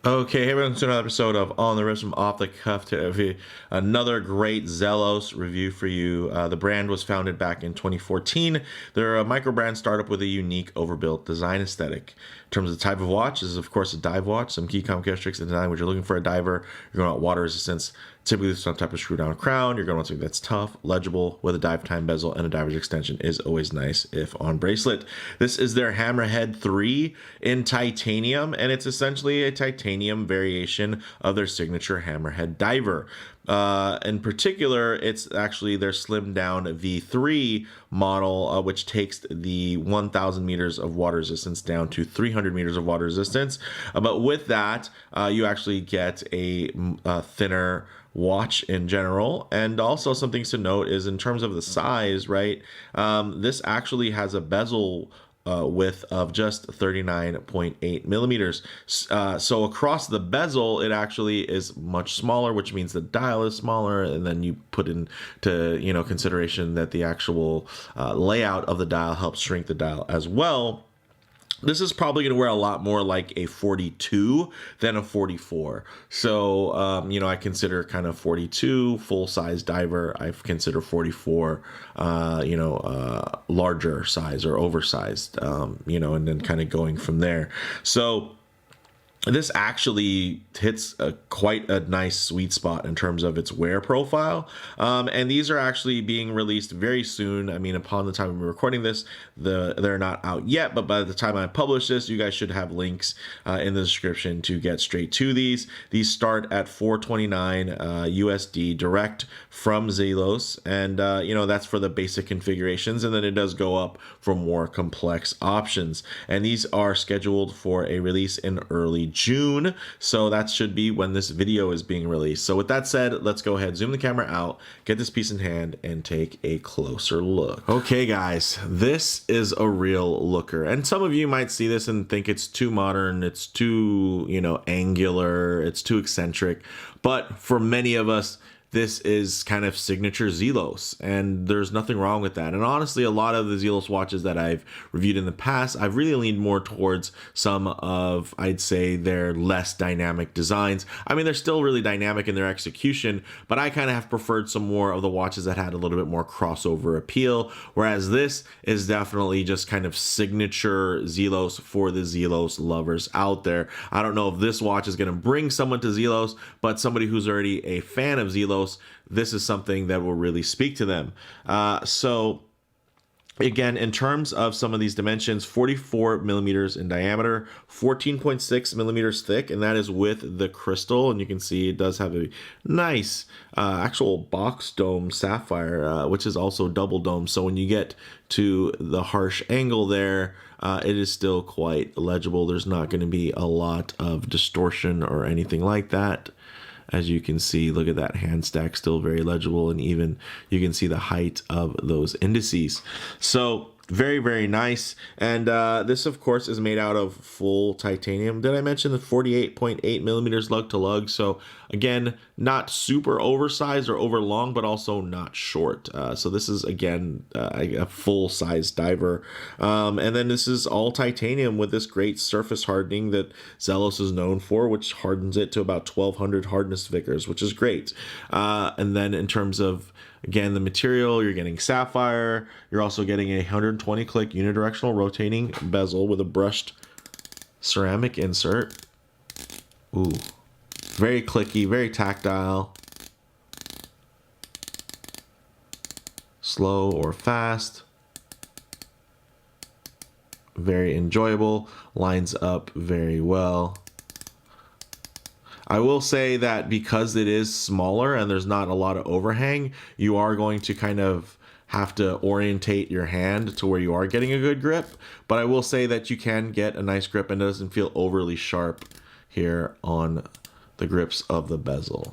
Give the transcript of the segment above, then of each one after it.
Okay, hey everyone, to another episode of On the Wrist from Off the Cuff to another great Zelos review for you. The brand was founded back in 2014. They're a micro brand startup with a unique overbuilt design aesthetic. In terms of the type of watch, this is of course a dive watch. Some key common characteristics in design, which you're looking for a diver, you're going to want water resistance, typically with some type of screw down crown. You're going to want something that's tough, legible, with a dive time bezel, and a diver's extension is always nice if on bracelet. This is their Hammerhead 3 in titanium, and it's essentially a titanium variation of their signature Hammerhead diver. In particular, it's actually their slimmed down V3 model, which takes the 1,000 meters of water resistance down to 300 meters of water resistance. But with that, you actually get a thinner watch in general. And also some things to note is in terms of the size, right? This actually has a bezel width of just 39.8 millimeters. So across the bezel, it actually is much smaller, which means the dial is smaller. And then you put into consideration that the actual layout of the dial helps shrink the dial as well. This is probably going to wear a lot more like a 42 than a 44. So, I consider kind of 42 full-size diver. I consider 44, larger size or oversized, and then kind of going from there. So this actually hits quite a nice sweet spot in terms of its wear profile. And these are actually being released very soon. I mean, upon the time we're recording this, they're not out yet, but by the time I publish this, you guys should have links in the description to get straight to these. These start at $429 USD direct from Zelos. And, that's for the basic configurations. And then it does go up for more complex options. And these are scheduled for a release in early June, so that should be when this video is being released. So with that said, let's go ahead, zoom the camera out, get this piece in hand, and take a closer look. Okay guys, this is a real looker, and some of you might see this and think it's too modern, it's too angular, it's too eccentric, but for many of us, this is kind of signature Zelos, and there's nothing wrong with that. And honestly, a lot of the Zelos watches that I've reviewed in the past, I've really leaned more towards some of, I'd say, their less dynamic designs. I mean, they're still really dynamic in their execution, but I kind of have preferred some more of the watches that had a little bit more crossover appeal, whereas this is definitely just kind of signature Zelos for the Zelos lovers out there. I don't know if this watch is going to bring someone to Zelos, but somebody who's already a fan of Zelos, this is something that will really speak to them. So again, in terms of some of these dimensions, 44 millimeters in diameter, 14.6 millimeters thick, and that is with the crystal. And you can see it does have a nice actual box dome sapphire, which is also double dome. So when you get to the harsh angle there, it is still quite legible. There's not going to be a lot of distortion or anything like that. As you can see, look at that hand stack, still very legible, and even you can see the height of those indices. So very, very nice. And this, of course, is made out of full titanium. Did I mention the 48.8 millimeters lug to lug? So again, not super oversized or over long, but also not short. So this is, again, a full size diver. And then this is all titanium with this great surface hardening that Zelos is known for, which hardens it to about 1200 hardness Vickers, which is great. And then in terms of, again, the material, you're getting sapphire. You're also getting a 120 click unidirectional rotating bezel with a brushed ceramic insert. Ooh, very clicky, very tactile. Slow or fast. Very enjoyable. Lines up very well. I will say that because it is smaller and there's not a lot of overhang, you are going to kind of have to orientate your hand to where you are getting a good grip. But I will say that you can get a nice grip and it doesn't feel overly sharp here on the grips of the bezel.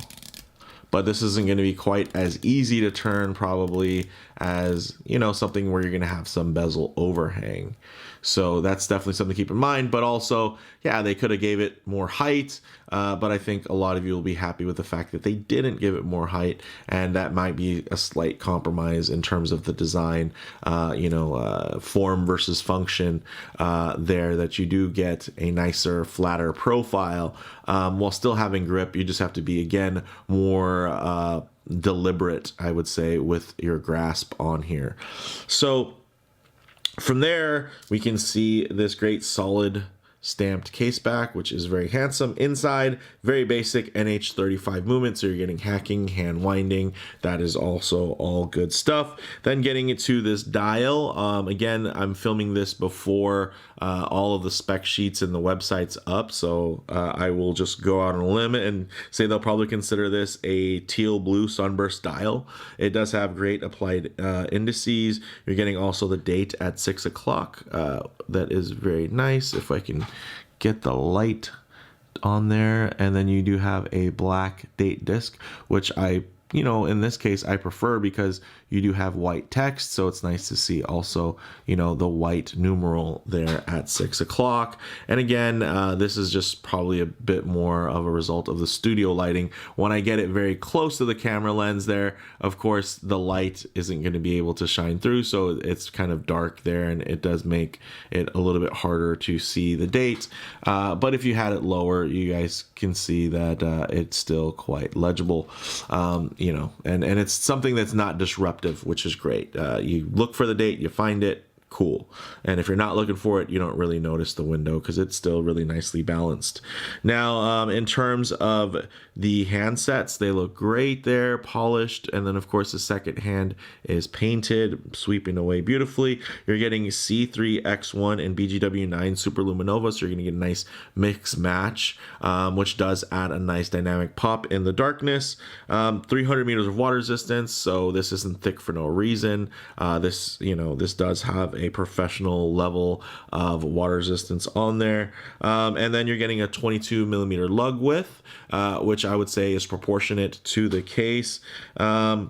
But this isn't going to be quite as easy to turn probably as, something where you're going to have some bezel overhang. So that's definitely something to keep in mind. But also, yeah, they could have gave it more height. but I think a lot of you will be happy with the fact that they didn't give it more height, and that might be a slight compromise in terms of the design, form versus function there, that you do get a nicer, flatter profile while still having grip. You just have to be, again, more deliberate, I would say, with your grasp on here. So from there, we can see this great solid stamped case back, which is very handsome. Inside, very basic NH35 movement, so you're getting hacking, hand winding. That is also all good stuff. Then getting into this dial. Again, I'm filming this before all of the spec sheets and the website's up, so I will just go out on a limb and say they'll probably consider this a teal blue sunburst dial. It does have great applied indices. You're getting also the date at 6 o'clock. That is very nice. If I can get the light on there, and then you do have a black date disc, which in this case I prefer because you do have white text, so it's nice to see also, the white numeral there at 6 o'clock. And again, this is just probably a bit more of a result of the studio lighting. When I get it very close to the camera lens there, of course, the light isn't going to be able to shine through, so it's kind of dark there, and it does make it a little bit harder to see the date. But if you had it lower, you guys can see that it's still quite legible, and it's something that's not disruptive, which is great. You look for the date, you find it, cool. And if you're not looking for it, you don't really notice the window because it's still really nicely balanced. Now, in terms of the handsets, they look great there, polished. And then, of course, the second hand is painted, sweeping away beautifully. You're getting C3X1 and BGW9 Super Luminova, so you're going to get a nice mix match, which does add a nice dynamic pop in the darkness. 300 meters of water resistance, so this isn't thick for no reason. This does have a professional level of water resistance on there, and then you're getting a 22 millimeter lug width, which I would say is proportionate to the case. And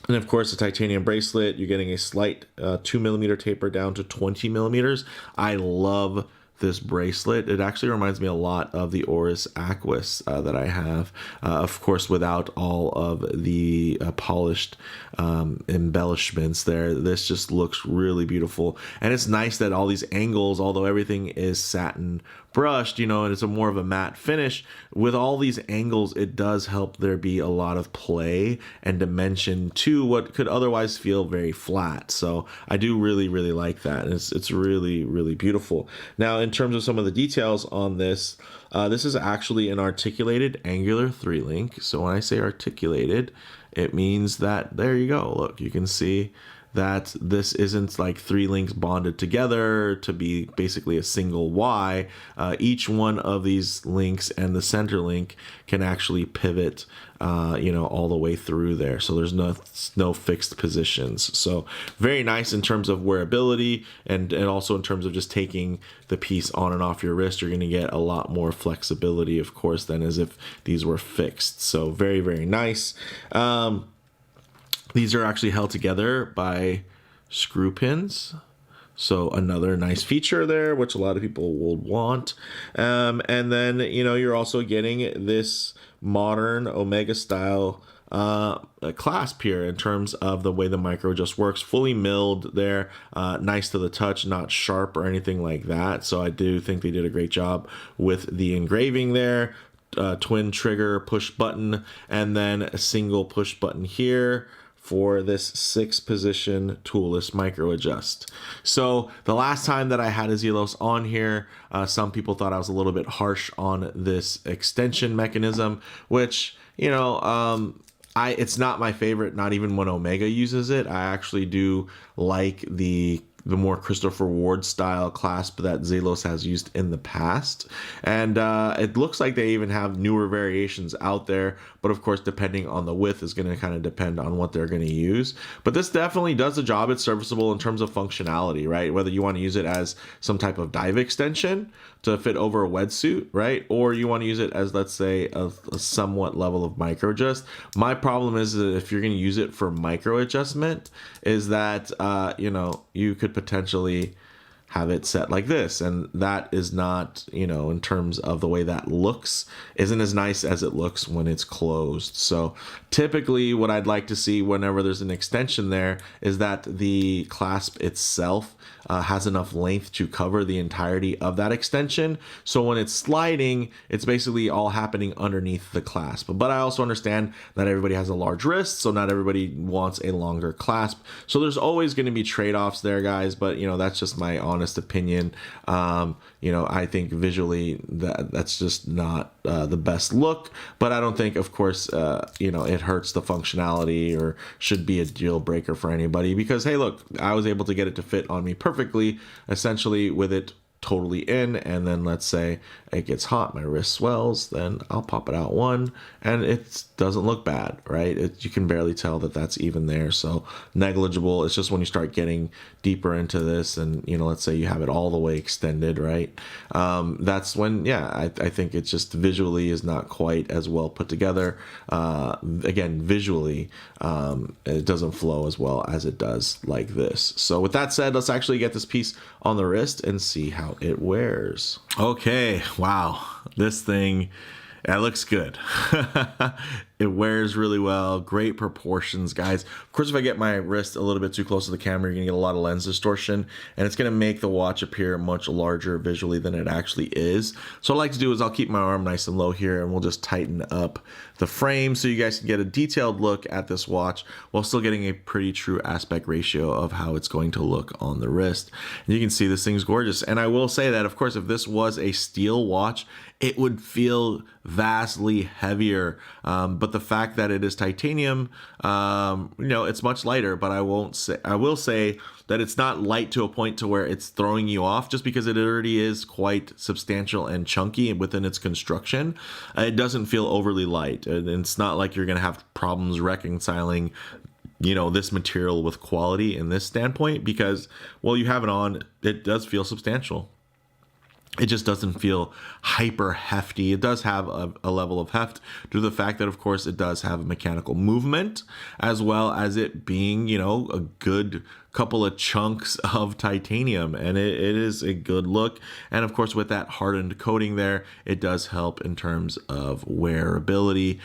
of course, the titanium bracelet, you're getting a slight 2 millimeter taper down to 20 millimeters. I love this bracelet. It actually reminds me a lot of the Oris Aquis that I have, of course, without all of the polished embellishments there. This just looks really beautiful, and it's nice that all these angles, although everything is satin brushed, and it's a more of a matte finish, with all these angles, it does help there be a lot of play and dimension to what could otherwise feel very flat. So I do really, really like that, and it's really, really beautiful. Now, in terms of some of the details on this, this is actually an articulated angular 3-link. So when I say articulated, it means that, there you go, look, you can see that this isn't like 3 links bonded together to be basically a single Y. Each one of these links and the center link can actually pivot, all the way through there. So there's no fixed positions. So very nice in terms of wearability, and also in terms of just taking the piece on and off your wrist. You're going to get a lot more flexibility, of course, than as if these were fixed. So very, very nice. These are actually held together by screw pins. So another nice feature there, which a lot of people will want. And then, you're also getting this modern Omega style clasp here in terms of the way the micro just works. Fully milled there, nice to the touch, not sharp or anything like that. So I do think they did a great job with the engraving there. Twin trigger push button, and then a single push button here for this 6-position toolless micro adjust. So the last time that I had a Zelos on here, some people thought I was a little bit harsh on this extension mechanism, which, it's not my favorite, not even when Omega uses it. I actually do like the more Christopher Ward style clasp that Zelos has used in the past. And it looks like they even have newer variations out there, but of course, depending on the width is going to kind of depend on what they're going to use. But this definitely does the job. It's serviceable in terms of functionality, right? Whether you want to use it as some type of dive extension to fit over a wetsuit, right? Or you want to use it as, let's say, a somewhat level of micro adjust. My problem is that if you're going to use it for micro adjustment, is that, you could potentially have it set like this, and that is not, in terms of the way that looks, isn't as nice as it looks when it's closed. So typically what I'd like to see whenever there's an extension there is that the clasp itself has enough length to cover the entirety of that extension. So when it's sliding, it's basically all happening underneath the clasp. But I also understand that everybody has a large wrist, so not everybody wants a longer clasp. So there's always going to be trade-offs there, guys. But that's just my honest opinion. I think visually that's just not the best look. But I don't think, of course, it hurts the functionality or should be a deal breaker for anybody, because hey, look, I was able to get it to fit on me perfectly, essentially with it totally in, and then let's say it gets hot, my wrist swells, then I'll pop it out one and it doesn't look bad, right? You can barely tell that that's even there, so negligible. It's just when you start getting deeper into this and let's say you have it all the way extended, right? That's when I think it just visually is not quite as well put together. Again, visually it doesn't flow as well as it does like this. So with that said, let's actually get this piece on the wrist and see how it wears. Okay, wow, this thing, it looks good. It wears really well, great proportions, guys. Of course, if I get my wrist a little bit too close to the camera, you're gonna get a lot of lens distortion, and it's gonna make the watch appear much larger visually than it actually is. So what I like to do is I'll keep my arm nice and low here, and we'll just tighten up the frame so you guys can get a detailed look at this watch while still getting a pretty true aspect ratio of how it's going to look on the wrist. And you can see this thing's gorgeous. And I will say that, of course, if this was a steel watch, it would feel vastly heavier. But the fact that it is titanium, it's much lighter, but I will say that it's not light to a point to where it's throwing you off, just because it already is quite substantial and chunky within its construction. It doesn't feel overly light, and it's not like you're going to have problems reconciling this material with quality in this standpoint, because while you have it on, it does feel substantial. It just doesn't feel hyper hefty. It does have a level of heft due to the fact that, of course, it does have a mechanical movement, as well as it being, a good couple of chunks of titanium, and it is a good look. And of course, with that hardened coating there, it does help in terms of wearability,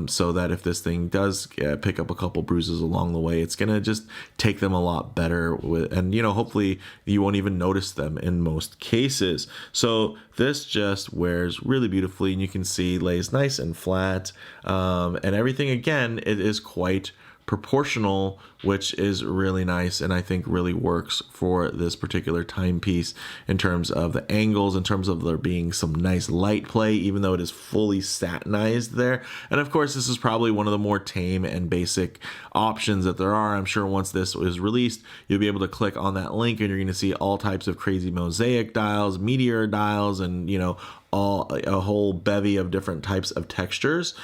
so that if this thing does pick up a couple bruises along the way, it's gonna just take them a lot better and hopefully you won't even notice them in most cases. So this just wears really beautifully, and you can see lays nice and flat, and everything, again, it is quite proportional, which is really nice, and I think really works for this particular timepiece in terms of the angles, in terms of there being some nice light play, even though it is fully satinized there. And of course, this is probably one of the more tame and basic options that there are. I'm sure once this is released, you'll be able to click on that link and you're going to see all types of crazy mosaic dials, meteor dials, and a whole bevy of different types of textures.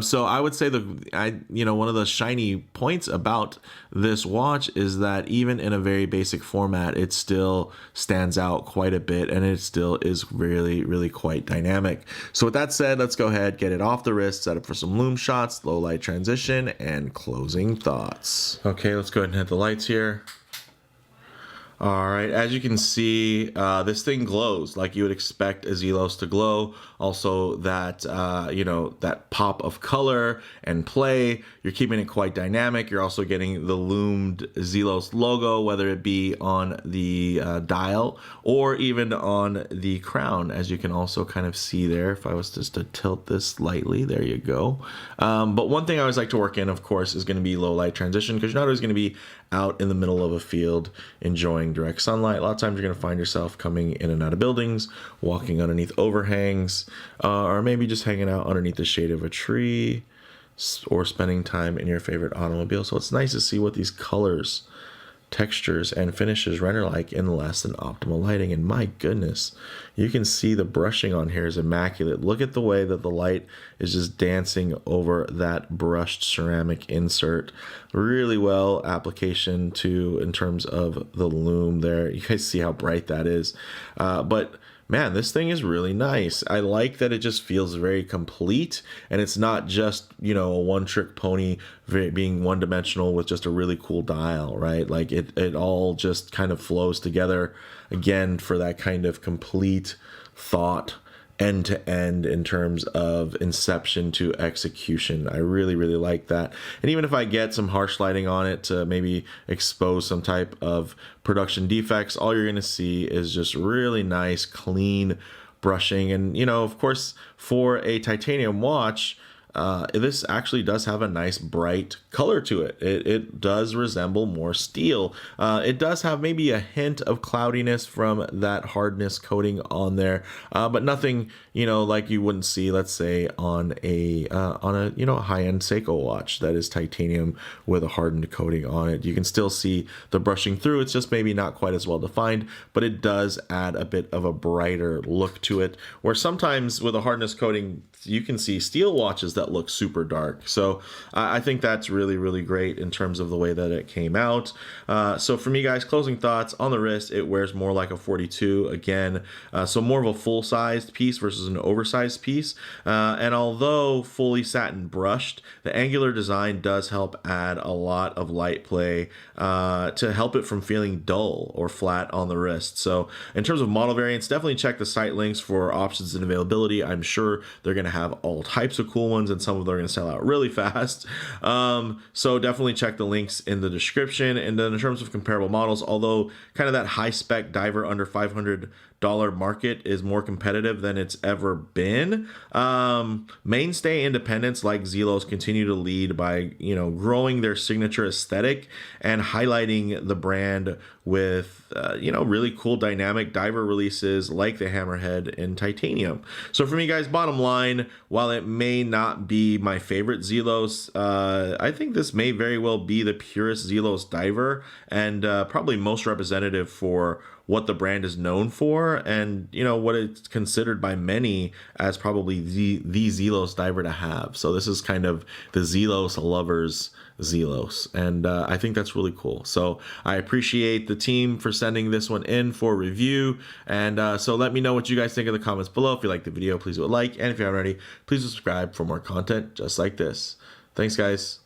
So I would say one of the shiny points about this watch is that even in a very basic format, it still stands out quite a bit, and it still is really, really quite dynamic. So with that said, let's go ahead, get it off the wrist, set up for some loom shots, low light transition, and closing thoughts. Okay, let's go ahead and hit the lights here. All right, as you can see, this thing glows like you would expect a Zelos to glow. Also, that that pop of color and play. You're keeping it quite dynamic. You're also getting the loomed Zelos logo, whether it be on the dial or even on the crown, as you can also kind of see there. If I was just to tilt this slightly, there you go. But one thing I always like to work in, of course, is going to be low light transition, because you're not always going to be out in the middle of a field enjoying direct sunlight. A lot of times you're going to find yourself coming in and out of buildings, walking underneath overhangs, or maybe just hanging out underneath the shade of a tree, or spending time in your favorite automobile. So it's nice to see what these colors, textures, and finishes render like in less than optimal lighting. And my goodness, you can see the brushing on here is immaculate. Look at the way that the light is just dancing over that brushed ceramic insert. Really well application too in terms of the loom there. You guys see how bright that is. But man, this thing is really nice. I like that it just feels very complete, and it's not just, a one trick pony being one dimensional with just a really cool dial, right? Like it all just kind of flows together again for that kind of complete thought end to end in terms of inception to execution. I really, really like that. And even if I get some harsh lighting on it to maybe expose some type of production defects, all you're going to see is just really nice, clean brushing. And, of course, for a titanium watch, this actually does have a nice bright color to it. It does resemble more steel. It does have maybe a hint of cloudiness from that hardness coating on there, but nothing, like you wouldn't see, let's say, on a high-end Seiko watch that is titanium with a hardened coating on it. You can still see the brushing through. It's just maybe not quite as well defined, but it does add a bit of a brighter look to it, where sometimes with a hardness coating, you can see steel watches that look super dark. So I think that's really, really great in terms of the way that it came out. So for me, guys, closing thoughts on the wrist, it wears more like a 42 again. So more of a full-sized piece versus an oversized piece. And although fully satin brushed, the angular design does help add a lot of light play to help it from feeling dull or flat on the wrist. So in terms of model variants, definitely check the site links for options and availability. I'm sure they're going to have all types of cool ones, and some of them are going to sell out really fast. So definitely check the links in the description. And then in terms of comparable models, although kind of that high spec diver under $500 market is more competitive than it's ever been, mainstay independents like Zelos continue to lead by growing their signature aesthetic and highlighting the brand with really cool dynamic diver releases like the Hammerhead in titanium. So for me, guys, bottom line, while it may not be my favorite Zelos, I think this may very well be the purest Zelos diver, and probably most representative for what the brand is known for, and what it's considered by many as probably the Zelos diver to have. So this is kind of the Zelos lovers Zelos, and I think that's really cool. So I appreciate the team for sending this one in for review, and so let me know what you guys think in the comments below. If you like the video, please do a like, and if you haven't already, please subscribe for more content just like this. Thanks, guys.